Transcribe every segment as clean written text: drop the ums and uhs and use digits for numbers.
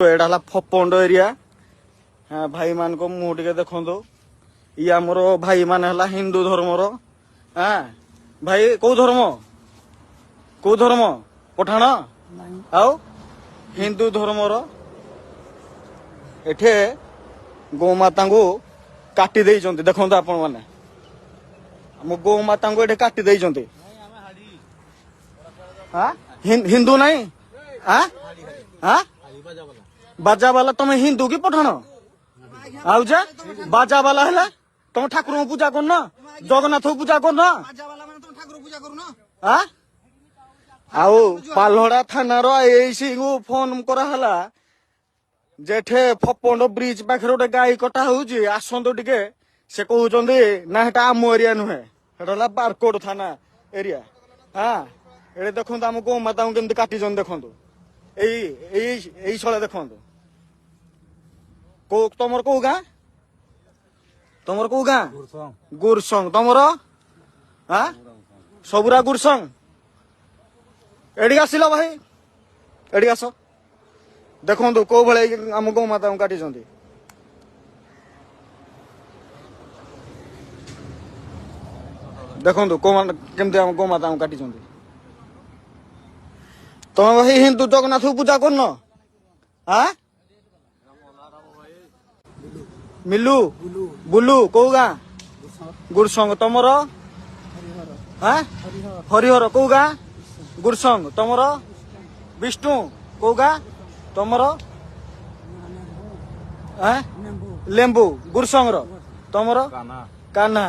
एड़ा फपंड एरिया भाई मान को मुह टे देखो ये आमर भाई मान है हिंदू धर्मर भाई कौ धर्म पठाण आउ हिंदू धर्मर एठे गोमाता को काटी देइचंती देखो आपण माने हम गोमाता को एठे काटी देइचंती हिंदू नहीं बाजा वाला तुम हिंदू की पठाण आउजा बाजा वाला है तुम ठाकुर पूजा करना जगन्नाथ पूजा करना आउ पालहड़ा थाना फोन कराला जेठे फपंड ब्रिज पाखे गोटे गाई कटा होउची आसंतु टिके से कहउचंदी ना हेटा आम एरिया नुहे हेटा बारकोड थाना एरिया एडे देखो आम गो माता को केमती काटिचन देखो छले देखो तमर कौ गाँ तमर कौ गाँ गुरसंग तमर सबुरा गुरसंग एडी आसिल भाई एडी आस देखो कौ भाई आम गौ माता को काटिचंती देखो केमती आम गौ माता को काटिचंती तुम भाई हिंदू जगन्नाथ पूजा करन मिलू बुलू कौ गाँ गुरसंग तमर हरिहर कौ गाँ गुरसंग तमर विष्णु कौ गाँ तमर लेम्बू गुरसंग तमर कान्हा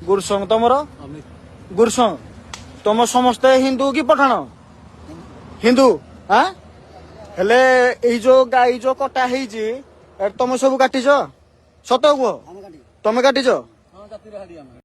गुरसंग तमर गुरसंग तुम समस्ते हिंदू की पठाण हिंदू हेले जो गाई जो कटा तुम सब काटिच सत कुह तमें काटिच।